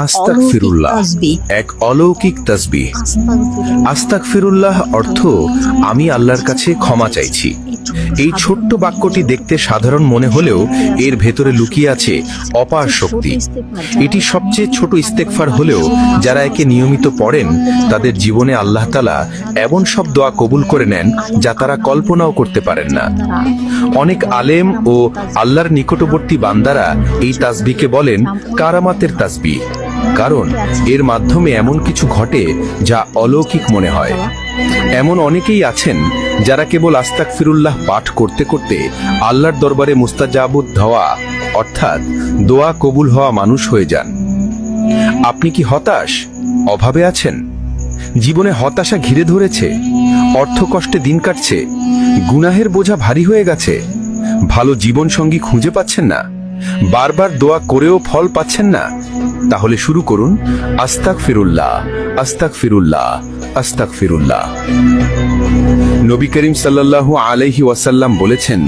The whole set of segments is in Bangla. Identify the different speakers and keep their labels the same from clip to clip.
Speaker 1: আস্তাগফিরুল্লাহ এক অলৌকিক তাসবিহ। আস্তাগফিরুল্লাহ অর্থ আমি আল্লাহর কাছে ক্ষমা চাইছি। এই ছোট্ট বাক্যটি দেখতে সাধারণ মনে হলেও এর ভেতরে লুকিয়ে আছে অপার শক্তি। এটি সবচেয়ে ছোট ইস্তেগফার হলেও যারা একে নিয়মিত পড়েন তাদের জীবনে আল্লাহ তাআলা এমন সব দোয়া কবুল করে নেন যা তারা কল্পনাও করতে পারেন না। অনেক আলেম ও আল্লাহর নিকটবর্তী বান্দারা এই তাসবিহকে বলেন কারামাতের তাসবিহ, কারণ এর মাধ্যমে এমন কিছু ঘটে যা অলৌকিক মনে হয়। এমন অনেকেই আছেন যারা কেবল আস্তাগফিরুল্লাহ পাঠ করতে করতে আল্লাহর দরবারে মুস্তাজাবুদ দোয়া অর্থাৎ দোয়া কবুল হওয়া মানুষ হয়ে যান। আপনি কি হতাশ, অভাবে আছেন? জীবনে হতাশা ঘিরে ধরেছে, অর্থ কষ্টে দিন কাটছে, গুনাহের বোঝা ভারী হয়ে গেছে, ভালো জীবন সঙ্গী খুঁজে পাচ্ছেন না, বারবার দোয়া করেও ফল পাচ্ছেন না? তাহলে শুরু করুন আস্তাগফিরুল্লাহ, আস্তাগফিরুল্লাহ, আস্তাগফিরুল্লাহ। নবী করিম সাল্লাল্লাহু আলাইহি ওয়াসাল্লাম বলেছেন,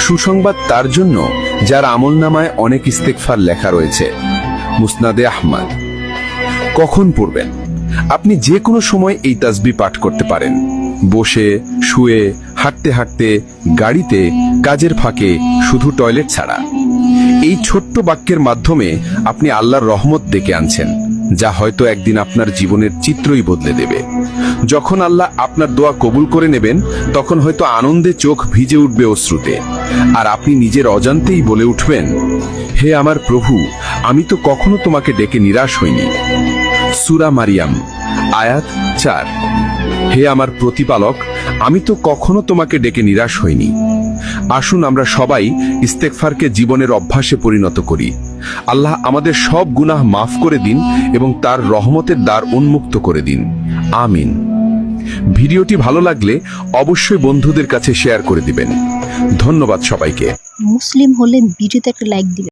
Speaker 1: সুসংবাদ তার জন্য যার আমলনামায় অনেক ইস্তেগফার লেখা রয়েছে। মুসনাদে আহমদ। কখন পড়বেন? আপনি যে কোনো সময় এই তাসবিহ পাঠ করতে পারেন। বসে, শুয়ে, হাঁটতে হাঁটতে, গাড়িতে, কাজের ফাঁকে, শুধু টয়লেট ছাড়া। এই ছোট্ট বাক্যের মাধ্যমে আপনি আল্লাহর রহমত ডেকে আনছেন, যা হয়তো একদিন আপনার জীবনের চিত্রই বদলে দেবে। যখন আল্লাহ আপনার দোয়া কবুল করে নেবেন তখন হয়তো আনন্দে চোখ ভিজে উঠবে অশ্রুতে, আর আপনি নিজের অজান্তেই বলে উঠবেন, হে আমার প্রভু, আমি তো কখনো তোমাকে ডেকে নিরাশ হইনি। সূরা মারিয়াম আয়াত 4। হে আমার প্রতিপালক, আমি তো কখনো তোমাকে ডেকে নিরাশ হইনি। আসুন আমরা সবাই ইস্তেগফারকে জীবনের অভ্যাসে পরিণত করি। আল্লাহ আমাদের সব গুনাহ মাফ করে দিন এবং তার রহমতের দ্বার উন্মুক্ত করে দিন। আমিন। ভিডিওটি ভালো লাগলে অবশ্যই বন্ধুদের কাছে শেয়ার করে দিবেন। ধন্যবাদ সবাইকে।
Speaker 2: মুসলিম হলে ভিডিওতে একটা লাইক দিবেন।